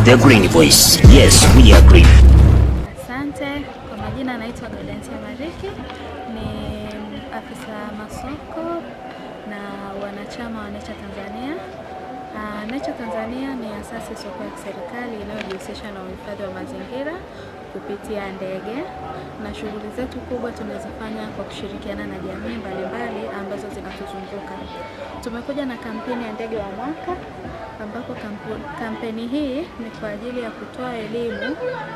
The Green Voice. Yes, we agree. Asante. Kwa majina naitwa Gaudence Mariki, ni afisa masoko na wanachama wa Nature Tanzania. Nature Tanzania ni asasi soko ya serikali inayojihusisha na uhifadhi wa mazingira kupitia ndege, na shughuli zetu kubwa tunazifanya kwa kushirikiana na jamii mbalimbali ambazo zinatuzunguka. Tumekuja na kampeni ya ndege wa mwaka, ambapo kampeni hii ni kwa ajili ya kutoa elimu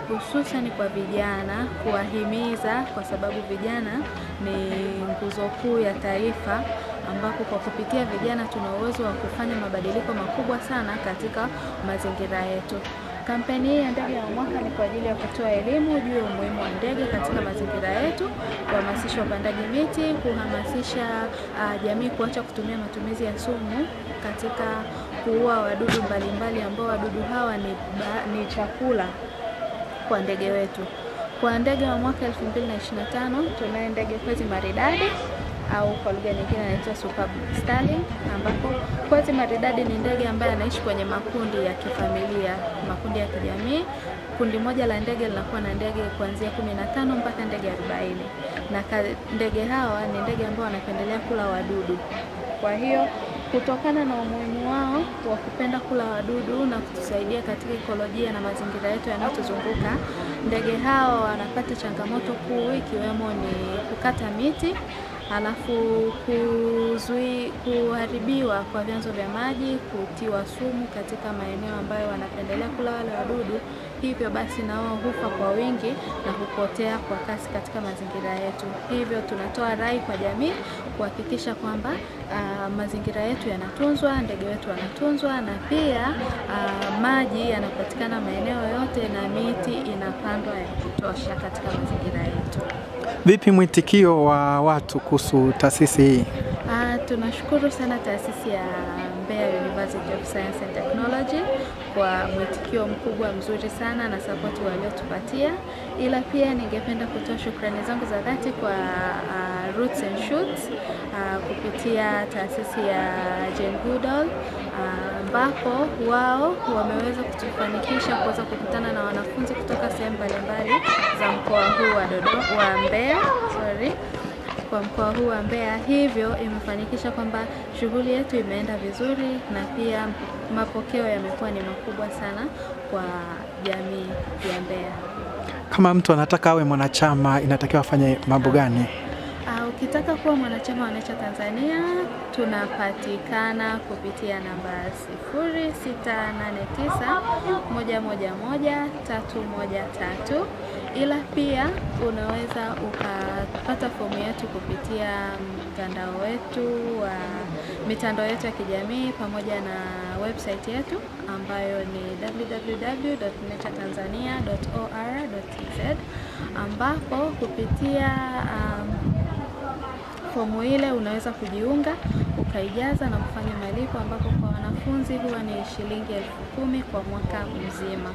hususan kwa vijana, kuwahimiza kwa sababu vijana ni nguzo kuu ya taifa, ambapo kwa kupitia vijana tuna uwezo wa kufanya mabadiliko makubwa sana katika mazingira yetu. Kampeni hii ya ndege ya mwaka ni kwa ajili ya kutoa elimu juu ya umuhimu wa ndege katika mazingira yetu, kuhamasisha upandaji miti, kuhamasisha jamii kuacha kutumia matumizi ya sumu katika kuua wadudu mbalimbali ambao wadudu hawa ni chakula kwa ndege wetu. Kwa ndege wa mwaka 2025 tunaye ndege kwezi maridadi au kwa lugha nyingine inaitwa Superb Starling, ambapo kwezi maridadi ni ndege ambaye anaishi kwenye makundi ya kifamilia, makundi ya kijamii. Kundi moja la ndege linakuwa na ndege kuanzia 15 mpaka ndege 40, na ndege hawa ni ndege ambao wanapendelea kula wadudu. Kwa hiyo kutokana na umuhimu wao wa kupenda kula wadudu na kutusaidia katika ekolojia na mazingira yetu yanayotuzunguka, ndege hawa wanapata changamoto kuu ikiwemo ni kukata miti, alafu kuharibiwa kwa vyanzo vya maji, kutiwa sumu katika maeneo ambayo wanapendelea kula wale wadudu. Hivyo basi na wao hufa kwa wingi na hupotea kwa kasi katika mazingira yetu. Hivyo tunatoa rai kwa jamii kuhakikisha kwamba mazingira yetu yanatunzwa, ndege wetu wanatunzwa, na pia maji yanapatikana maeneo yote na miti inapandwa ya kutosha katika mazingira yetu. Vipi mwitikio wa watu kuhusu taasisi hii? Tunashukuru sana taasisi ya Mbeya University of Science and Technology kwa mwitikio mkubwa mzuri sana na support waliotupatia. Ila pia ningependa kutoa shukrani zangu za dhati kwa Roots and Shoots kupitia taasisi ya Jane Goodall, ambapo wao wameweza kutufanikisha kuweza kukutana na wanafunzi kutoka sehemu mbalimbali za mkoa huu wa Mbeya, kwa mkoa huu wa Mbeya. Hivyo imefanikisha kwamba shughuli yetu imeenda vizuri, na pia mapokeo yamekuwa ni makubwa sana kwa jamii ya Mbeya. Kama mtu anataka awe mwanachama, inatakiwa afanye mambo gani? Ukitaka kuwa mwanachama wa Nature Tanzania, tunapatikana kupitia namba 0689111313, ila pia unaweza ukapata fomu yetu kupitia mitandao yetu ya kijamii pamoja na website yetu ambayo ni www.naturetanzania.or.tz, ambapo kupitia fomu ile unaweza kujiunga ukaijaza na kufanya malipo, ambapo kwa wanafunzi huwa ni shilingi 10,000 kwa mwaka mzima,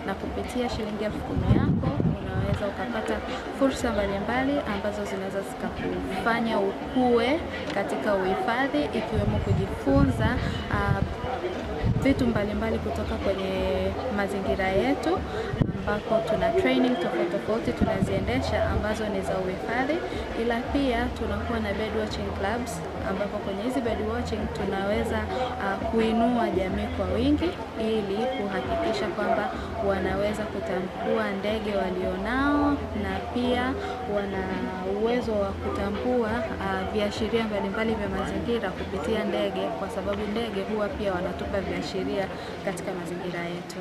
na kupitia shilingi 10,000 yako unaweza ukapata fursa mbalimbali ambazo zinaweza zikakufanya ukue katika uhifadhi, ikiwemo kujifunza vitu mbalimbali kutoka kwenye mazingira yetu, ambapo tuna training tofauti tunaziendesha ambazo ni za uhifadhi. Ila pia tunakuwa na bird watching clubs, ambapo kwenye hizi bird watching tunaweza kuinua jamii kwa wingi ili kuhakikisha kwamba wanaweza kutambua ndege walionao, na pia wana uwezo wa kutambua viashiria mbalimbali vya mazingira kupitia ndege, kwa sababu ndege huwa pia wanatupa viashiria katika mazingira yetu.